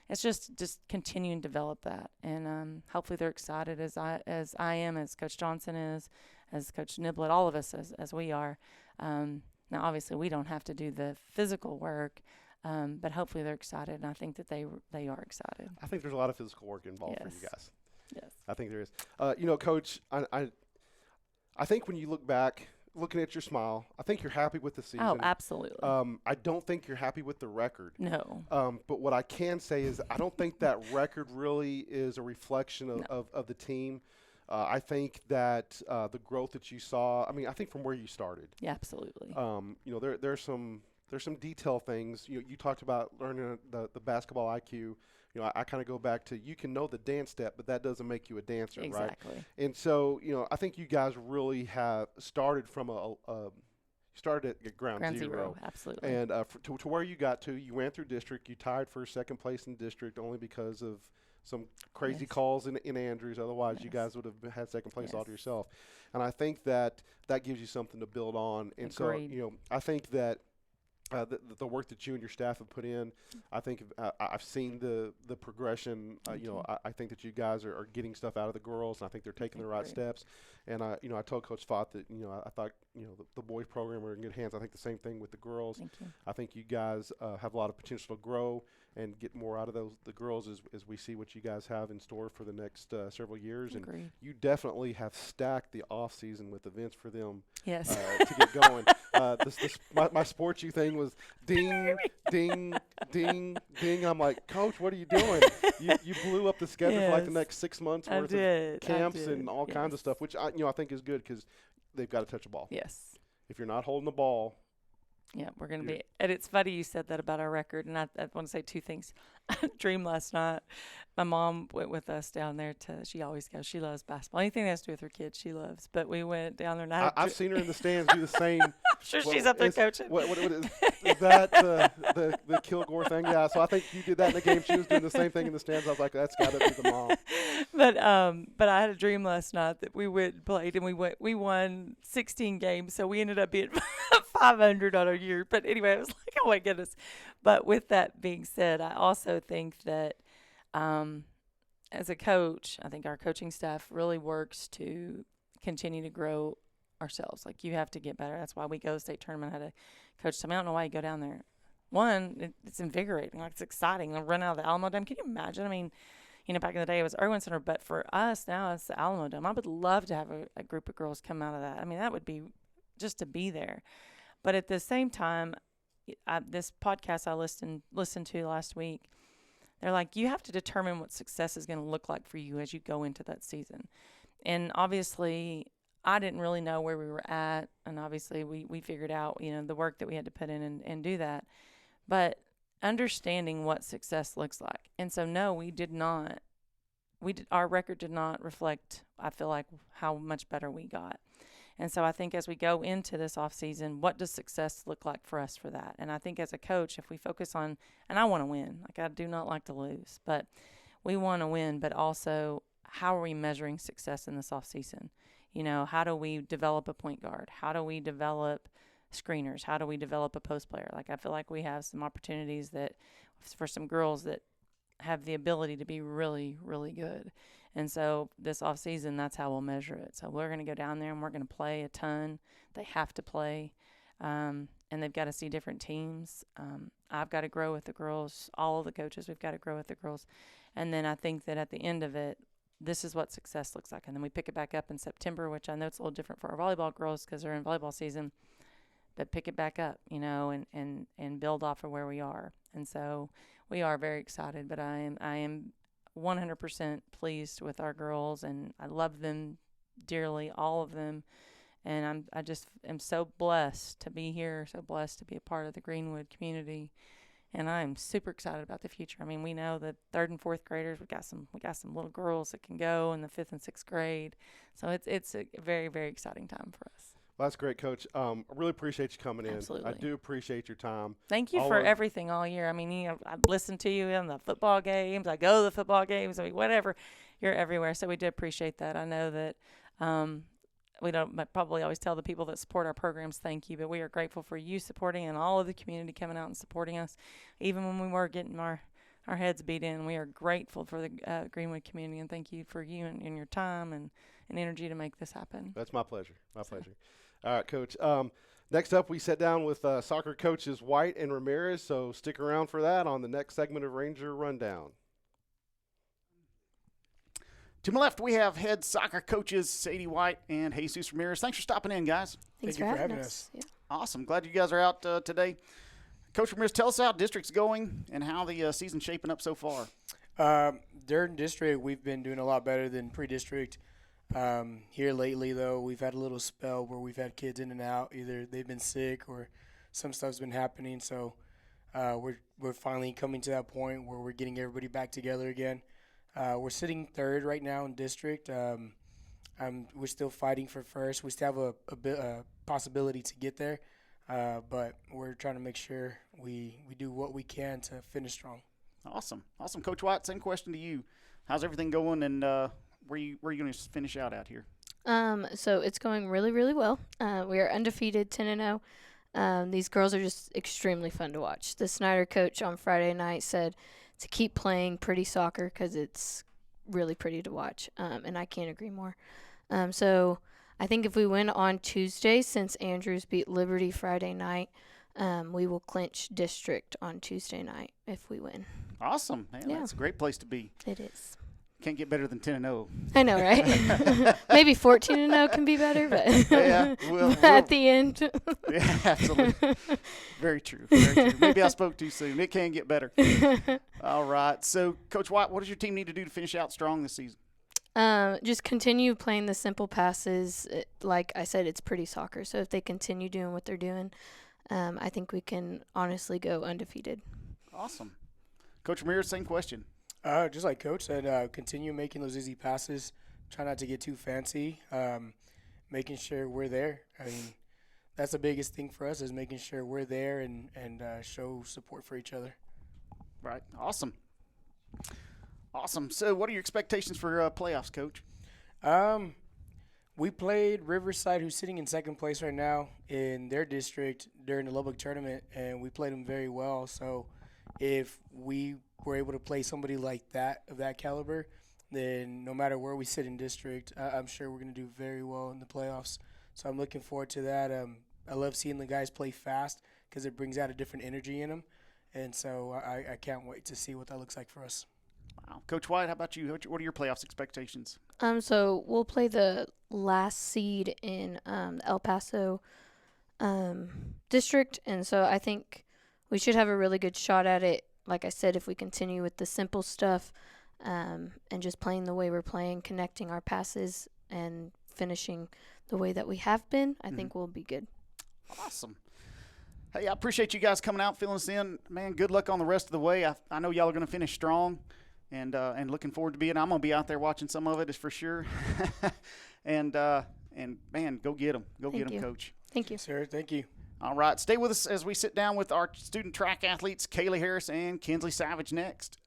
It's just continuing to develop that, and hopefully they're excited as I am, as Coach Johnson is, as Coach Niblett, all of us as we are. Now, obviously, we don't have to do the physical work, but hopefully they're excited, and I think that they are excited. I think there's a lot of physical work involved Yes. for you guys. Yes. I think there is. Coach, I think when you look back, looking at your smile, I think you're happy with the season. Oh, absolutely. I don't think you're happy with the record. No. But what I can say is I don't think that record really is a reflection of the team. I think that the growth that you saw, I think from where you started. Yeah, absolutely. There's some detail things. You talked about learning the basketball IQ. I kind of go back to, you can know the dance step, but that doesn't make you a dancer, Exactly. right? And so, I think you guys really have started from started at ground zero. Absolutely. And to where you got to, you ran through district. You tied for second place in district only because of some crazy calls in Andrews. Otherwise, you guys would have had second place all to yourself. And I think that gives you something to build on. And Agreed. So, I think that the work that you and your staff have put in, I think I've seen the progression. I think that you guys are getting stuff out of the girls, and I think they're taking the right steps. And I told Coach Fott that I thought the boys program are in good hands. I think the same thing with the girls. Thank you. I think you guys have a lot of potential to grow and get more out of the girls as we see what you guys have in store for the next several years. Agreed. And you definitely have stacked the off season with events for them. Yes. To get going. My sports you thing was ding, ding, ding, ding. I'm like, Coach, what are you doing? You blew up the schedule for like the next 6 months worth of camps and all kinds of stuff, which I think is good because they've got to touch the ball. Yes. If you're not holding the ball, Yeah, we're going to be – and it's funny you said that about our record, and I want to say two things. I had a dream last night. My mom went with us down there to – she always goes. She loves basketball. Anything that has to do with her kids, she loves. But we went down there, and I've seen her in the stands do the same. I'm sure she's up there coaching. What is that the Kilgore thing? Yeah, so I think you did that in the game. She was doing the same thing in the stands. I was like, that's got to be the mom. But I had a dream last night that we went and played, and we won 16 games, so we ended up being 500 on a year. But anyway, I was like, oh my goodness. But with that being said, I also think that as a coach, I think our coaching staff really works to continue to grow ourselves. Like, you have to get better. That's why we go to the state tournament. I had a coach tell me, I don't know why you go down there. One, it's invigorating. Like, it's exciting. I'll run out of the Alamo Dome. Can you imagine? I mean, back in the day it was Irwin Center, but for us now it's the Alamo Dome. I would love to have a group of girls come out of that. I mean, that would be just to be there. But at the same time, this podcast I listened to last week, they're like, you have to determine what success is going to look like for you as you go into that season. And obviously, I didn't really know where we were at, and obviously we figured out, the work that we had to put in and do that. But understanding what success looks like. And so, no, we did not. Our record did not reflect, I feel like, how much better we got. And so I think as we go into this off season, what does success look like for us for that? And I think as a coach, if we focus on, and I want to win, like, I do not like to lose, but we want to win, but also how are we measuring success in this off season? How do we develop a point guard? How do we develop screeners? How do we develop a post player? Like, I feel like we have some opportunities that for some girls that have the ability to be really, really good. And so this off season, that's how we'll measure it. So we're going to go down there and we're going to play a ton. They have to play, and they've got to see different teams. I've got to grow with the girls. All of the coaches, we've got to grow with the girls. And then I think that at the end of it, this is what success looks like. And then we pick it back up in September, which I know it's a little different for our volleyball girls because they're in volleyball season. But pick it back up, and build off of where we are. And so we are very excited, but I am 100% pleased with our girls, and I love them dearly, all of them. And I just am so blessed to be here, so blessed to be a part of the Greenwood community. And I'm super excited about the future. I mean, we know that 3rd and 4th graders, we got some little girls that can go in the 5th and 6th grade. So it's a very, very exciting time for us. Well, that's great, Coach. I really appreciate you coming in. Absolutely. I do appreciate your time. Thank you for everything all year. I mean, I've listened to you in the football games. I go to the football games. I mean, whatever. You're everywhere. So we do appreciate that. I know that we don't probably always tell the people that support our programs thank you, but we are grateful for you supporting and all of the community coming out and supporting us. Even when we were getting our heads beat in, we are grateful for the Greenwood community, and thank you for you and your time and energy to make this happen. That's my pleasure. My pleasure. All right, Coach. Next up, we sat down with soccer coaches White and Ramirez, so stick around for that on the next segment of Ranger Rundown. To my left, we have head soccer coaches Sadie White and Jesus Ramirez. Thanks for stopping in, guys. Thanks for having us. Yeah. Awesome. Glad you guys are out today. Coach Ramirez, tell us how district's going and how the season's shaping up so far. During district, we've been doing a lot better than pre-district. Here lately, though, we've had a little spell where we've had kids in and out. Either they've been sick or some stuff's been happening. So we're finally coming to that point where we're getting everybody back together again. We're sitting 3rd right now in district. We're still fighting for 1st. We still have a possibility to get there, but we're trying to make sure we do what we can to finish strong. Awesome. Coach White, same question to you. How's everything going, and where are you going to finish out here? So it's going really, really well. We are undefeated, 10-0. These girls are just extremely fun to watch. The Snyder coach on Friday night said to keep playing pretty soccer because it's really pretty to watch, and I can't agree more. So I think if we win on Tuesday, since Andrews beat Liberty Friday night, we will clinch district on Tuesday night if we win. Awesome. Man, Yeah. That's a great place to be. It is. Can't get better than 10-0. I know, right? Maybe 14-0 can be better, but Yeah, at the end. Yeah, absolutely. Very true. Maybe I spoke too soon. It can get better. All right. So, Coach White, what does your team need to do to finish out strong this season? Just continue playing the simple passes. Like I said, it's pretty soccer. So if they continue doing what they're doing, I think we can honestly go undefeated. Awesome. Coach Ramirez, same question. Just like Coach said, continue making those easy passes. Try not to get too fancy. Making sure we're there. I mean, that's the biggest thing for us is making sure we're there and show support for each other. Right. Awesome. Awesome. So what are your expectations for playoffs, Coach? We played Riverside, who's sitting in second place right now in their district during the Lubbock tournament, and we played them very well. So if we were able to play somebody like that, of that caliber, then no matter where we sit in district, I'm sure we're going to do very well in the playoffs. So I'm looking forward to that. I love seeing the guys play fast because it brings out a different energy in them. And so I can't wait to see what that looks like for us. Wow. Coach White, how about you? What are your playoffs expectations? So we'll play the last seed in the El Paso district, and so I think we should have a really good shot at it. Like I said, if we continue with the simple stuff and just playing the way we're playing, connecting our passes, and finishing the way that we have been, I think we'll be good. Awesome. Hey, I appreciate you guys coming out, filling us in. Man, good luck on the rest of the way. I know y'all are going to finish strong, and looking forward to being. I'm going to be out there watching some of it, is for sure. and man, go get them. Go get them, Coach. Thank you. Sir, thank you. All right, stay with us as we sit down with our student track athletes, Kaylee Harris and Kinsley Savage, next.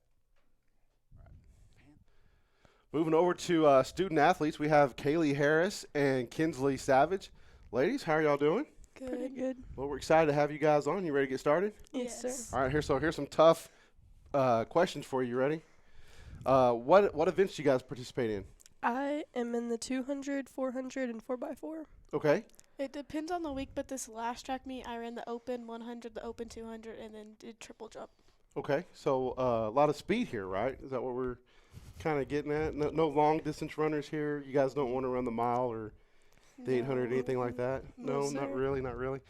Moving over to student athletes, we have Kaylee Harris and Kinsley Savage. Ladies, how are y'all doing? Pretty good. Well, we're excited to have you guys on. You ready to get started? Yes, sir. All right, here's some tough questions for you. You ready? What events do you guys participate in? I am in the 200, 400, and 4x4. Okay. It depends on the week, but this last track meet, I ran the open 100, the open 200, and then did triple jump. Okay, so a lot of speed here, right? Is that what we're kind of getting at? No long distance runners here. You guys don't want to run the mile or the 800, anything like that? No, sir. not really.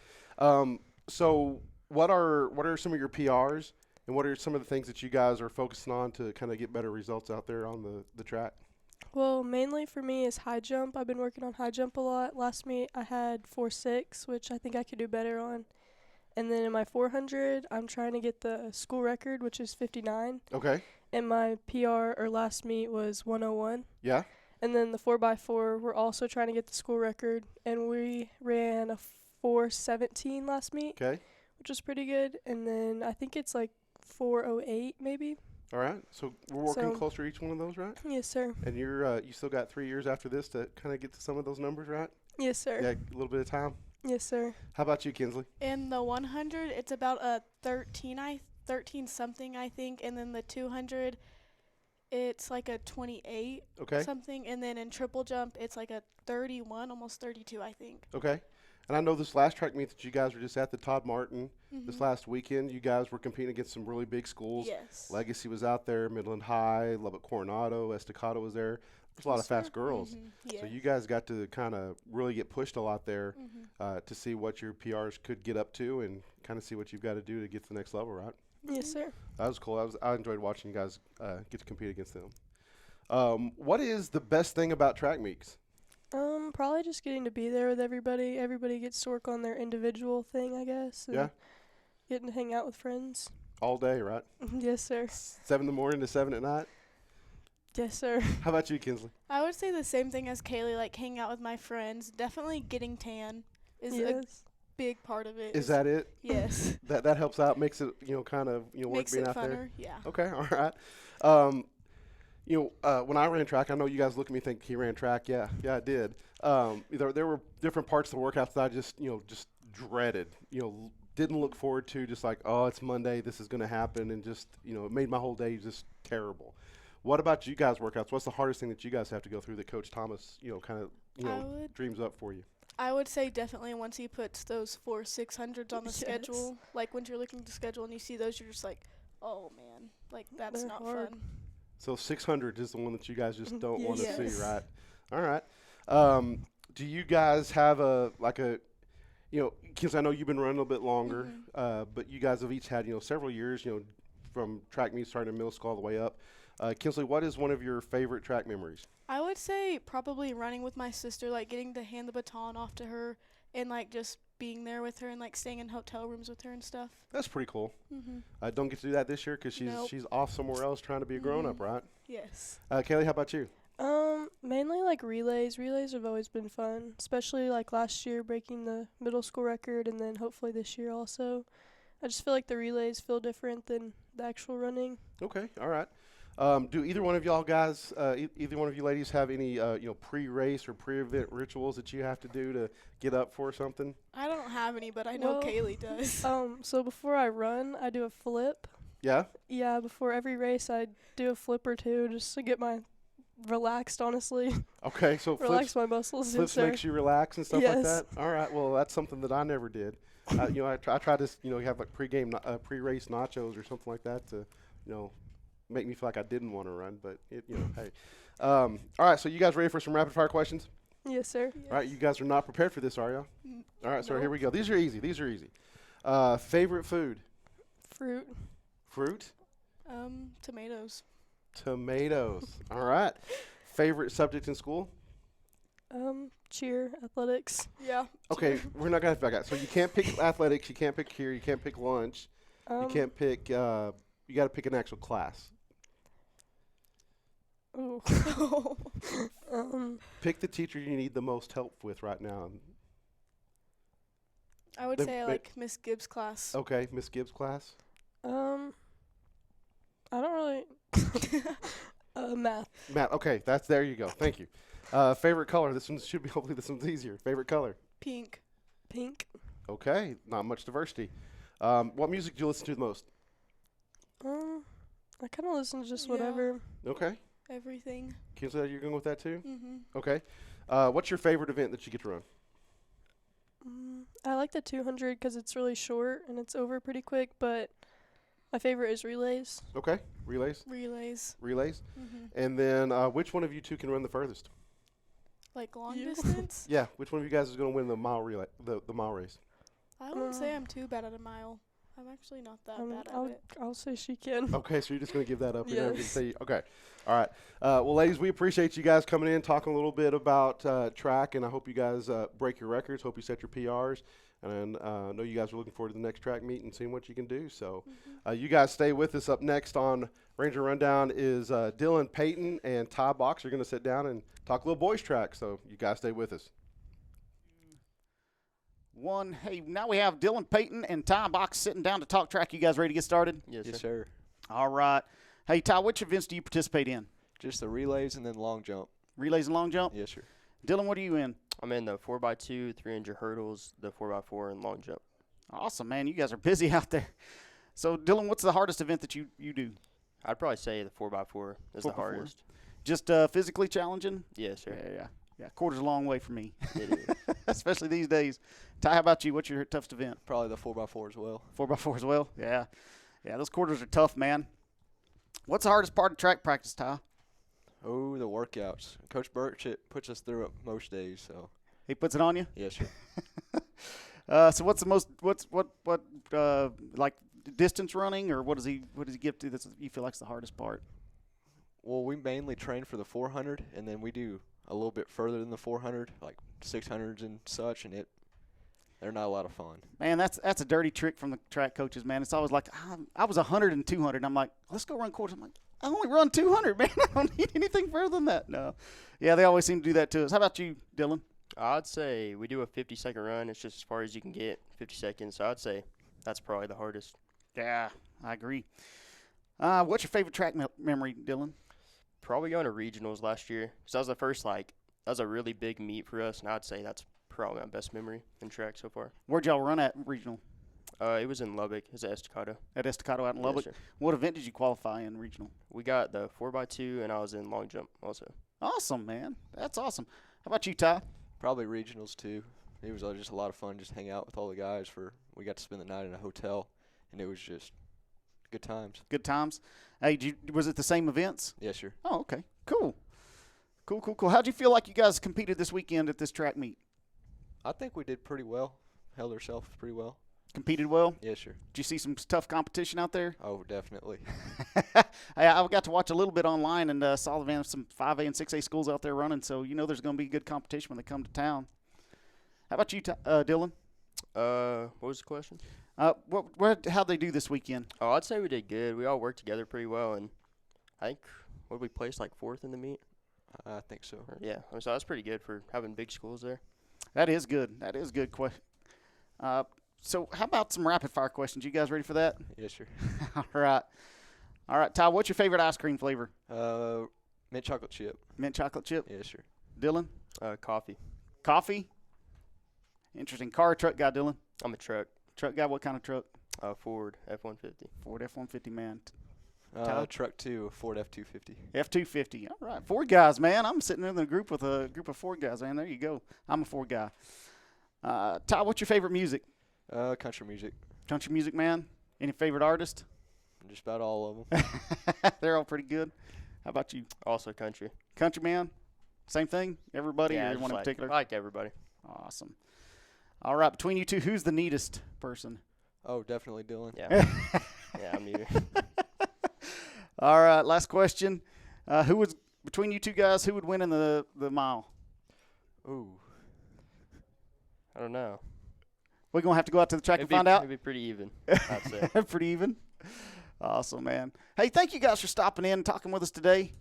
So what are some of your PRs, and what are some of the things that you guys are focusing on to kind of get better results out there on the track? Well, mainly for me is high jump. I've been working on high jump a lot. Last meet I had 4.6, which I think I could do better on. And then in my 400, I'm trying to get the school record, which is 59. Okay. And my PR or last meet was 101. Yeah. And then the 4x4, we're also trying to get the school record, and we ran a 4.17 last meet, Okay. which was pretty good. And then I think it's like 4.08 maybe. All right. So we're working So- closer to each one of those, right? Yes, sir. And you still got 3 years after this to kind of get to some of those numbers, right? Yes, sir. Yeah, a little bit of time. Yes, sir. How about you, Kinsley? In the 100, it's about a 13 something, I think, and then the 200, it's like a 28 Okay. something, and then in triple jump, it's like a 31, almost 32, I think. Okay. And I know this last track meet that you guys were just at, the Todd Martin, this last weekend, you guys were competing against some really big schools. Yes. Legacy was out there, Midland High, Lubbock Coronado, Estacado was there. There's a lot of fast girls. Yes. So you guys got to kind of really get pushed a lot there to see what your PRs could get up to and kind of see what you've got to do to get to the next level, right? Yes, sir. That was cool. I enjoyed watching you guys get to compete against them. What is the best thing about track meets? Probably just getting to be there with everybody. Everybody gets to work on their individual thing, I guess. and Yeah. Getting to hang out with friends. All day, right? Yes, sir. 7 in the morning to 7 at night? Yes, sir. How about you, Kinsley? I would say the same thing as Kaylee, like hang out with my friends. Definitely getting tan is a Yes. big part of it. Is that it? Yes. That helps out, makes it, kind of, work Makes being it out funner, there? yeah. Okay, all right. When I ran track, I know you guys look at me and think he ran track. Yeah, I did. There were different parts of the workouts that I just dreaded. Didn't look forward to. Just like, oh, it's Monday, this is going to happen, and just it made my whole day just terrible. What about you guys' workouts? What's the hardest thing that you guys have to go through that Coach Thomas, dreams up for you? I would say definitely once he puts those 600s on the Yes. schedule, like when you're looking at the schedule and you see those, you're just like, oh man, like that's They're not hard. fun. So 600 is the one that you guys just don't want to Yes. see, right? All right. Do you guys have because I know you've been running a little bit longer, but you guys have each had, several years, from track meets starting in middle school all the way up. Kinsley, what is one of your favorite track memories? I would say probably running with my sister, like getting to hand the baton off to her and like just being there with her and like staying in hotel rooms with her and stuff. That's pretty cool. Mhm. I don't get to do that this year because Nope. she's off somewhere else trying to be a grown-up, right? Yes. Kaylee, how about you? Mainly like relays. Relays have always been fun, especially like last year breaking the middle school record, and then hopefully this year also. I just feel like the relays feel different than the actual running. Okay, all right. Do either one of y'all guys, either one of you ladies, have any pre-race or pre-event rituals that you have to do to get up for something? I don't have any, but I know Well, Kaylee does. So before I run, I do a flip. Yeah. Yeah, before every race, I do a flip or two just to get my relaxed, honestly. Okay, so Relax my muscles. yes, flips sir. makes you relax and stuff like Yes. that. All right, well that's something that I never did. I try to have like pre-race nachos or something like that to make me feel like I didn't want to run, but hey. All right, so you guys ready for some rapid fire questions? Yes, sir. All right, you guys are not prepared for this, are y'all? All right, so here we go. These are easy. Favorite food? Fruit. Fruit? Tomatoes. Tomatoes. All right. Favorite subject in school? Cheer, athletics. Yeah. Okay, we're not going to have to back out. So you can't pick athletics, you can't pick cheer, you can't pick lunch, you can't pick, you got to pick an actual class. Ooh. Pick the teacher you need the most help with right now. I would The- say I the- like Miss Gibbs' class. Okay, Miss Gibbs' class. I don't really. Math. Matt, okay, there you go. Thank you. Favorite color? Hopefully this one's easier. Favorite color? Pink. Pink. Okay, not much diversity. What music do you listen to the most? I kind of listen to just Yeah. whatever. Okay. Everything. Kinsley, you're going with that too? Mhm. Okay. What's your favorite event that you get to run? I like the 200 because it's really short and it's over pretty quick, but my favorite is relays. Okay. Relays. Relays. Mhm. And then which one of you two can run the furthest? Like long You. distance. Yeah, which one of you guys is going to win the mile relay, the mile race? I wouldn't say I'm too bad at a mile. I'm actually not that bad at it. I'll say she can. Okay, so you're just going to give that up. You're never gonna Yes. say, okay. All right. Well, ladies, we appreciate you guys coming in, talking a little bit about track, and I hope you guys break your records. Hope you set your PRs. And I know you guys are looking forward to the next track meet and seeing what you can do. So you guys stay with us. Up next on Ranger Rundown is Dylan Payton and Ty Box are going to sit down and talk a little boys track. So you guys stay with us. Hey, now we have Dylan Payton and Ty Box sitting down to talk track. You guys ready to get started? Yes, Yes, sir. sir. All right. Hey, Ty, which events do you participate in? Just the relays and then long jump. Relays and long jump? Yes, sir. Dylan, what are you in? I'm in the 4x2, 300 hurdles, the 4x4, and long jump. Awesome, man. You guys are busy out there. So, Dylan, what's the hardest event that you do? I'd probably say the 4x4 is 4x4? the hardest. Just physically challenging? Yes, sir. Yeah. Quarter's a long way for me, It is. especially these days. Ty, how about you? What's your toughest event? Probably the 4x4 as well. 4x4 as well? Yeah. Yeah, those quarters are tough, man. What's the hardest part of track practice, Ty? Oh, the workouts. Coach Birch puts us through it most days, so He puts it on you? yes, sir. So what's the most like distance running, or what does he give to that you feel like's the hardest part? Well, we mainly train for the 400, and then we do a little bit further than the 400, like 600s and such, and they're not a lot of fun. Man, that's a dirty trick from the track coaches, man. It's always like I was 100 and 200, and I'm like, let's go run quarters. I'm like, I only run 200, man. I don't need anything further than that. No. Yeah, they always seem to do that to us. How about you, Dylan? I'd say we do a 50-second run. It's just as far as you can get, 50 seconds. So I'd say that's probably the hardest. Yeah, I agree. What's your favorite track memory, Dylan? Probably going to regionals last year. Because that was the first, that was a really big meet for us. And I'd say that's probably my best memory in track so far. Where'd y'all run at regional? It was in Lubbock. It was at Estacado. At Estacado out in Yes, Lubbock. sir. What event did you qualify in regional? We got the 4x2, and I was in long jump also. Awesome, man. That's awesome. How about you, Ty? Probably regionals too. It was just a lot of fun just hang out with all the guys. We got to spend the night in a hotel, and it was just good times. Good times. Hey, was it the same events? Yes, sir. Oh, okay. Cool. How'd you feel like you guys competed this weekend at this track meet? I think we did pretty well. Held ourselves pretty well. Competed well? Yes, sir. Did you see some tough competition out there? Oh, definitely. I got to watch a little bit online and saw some 5A and 6A schools out there running. So there's going to be good competition when they come to town. How about you, Dylan? What was the question? How'd they do this weekend? Oh, I'd say we did good. We all worked together pretty well, and I think we placed like 4th in the meet. I think so. Yeah, so that's pretty good for having big schools there. That is good. That is good. So how about some rapid fire questions? You guys ready for that? Yes, sir. All right. Ty, what's your favorite ice cream flavor? Mint chocolate chip. Mint chocolate chip. Yes, sir. Dylan? Coffee. Coffee. Interesting. Car or truck guy, Dylan? I'm a truck. Truck guy. What kind of truck? Ford F-150. Ford F-150, man. Truck 2, Ford F-250. F-250. All right. Ford guys, man. I'm sitting in a group with a group of Ford guys, man. There you go. I'm a Ford guy. Ty, what's your favorite music? Country music. Country music, man. Any favorite artist? Just about all of them. They're all pretty good. How about you? Also country. Country, man. Same thing? Everybody Yeah, or anyone in particular? I like everybody. Awesome. All right. Between you two, who's the neatest person? Oh, definitely Dylan. Yeah. Yeah, I'm neither. All right. Last question. Between you two guys, who would win in the mile? Ooh. I don't know. We're going to have to go out to the track and find out? It'd be pretty even, I'd say. Pretty even? Awesome, man. Hey, thank you guys for stopping in and talking with us today.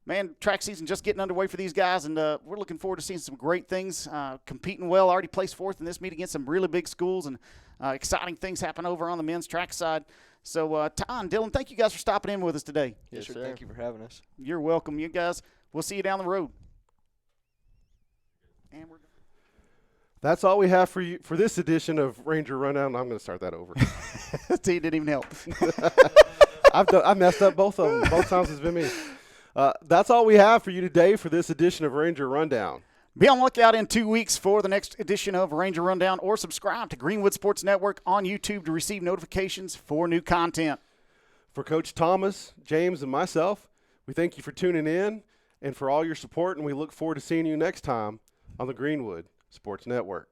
Man, track season just getting underway for these guys, and we're looking forward to seeing some great things, competing well. Already placed 4th in this meet against some really big schools, and exciting things happen over on the men's track side. So, Ty and Dylan, thank you guys for stopping in with us today. Yes, sir. sir. Thank you for having us. You're welcome. You guys, we'll see you down the road. And we're That's all we have for you for this edition of Ranger Rundown. I'm going to start that over. See, it didn't even help. I messed up both of them. Both times it's been me. That's all we have for you today for this edition of Ranger Rundown. Be on the lookout in 2 weeks for the next edition of Ranger Rundown, or subscribe to Greenwood Sports Network on YouTube to receive notifications for new content. For Coach Thomas, James, and myself, we thank you for tuning in and for all your support, and we look forward to seeing you next time on the Greenwood Sports Network.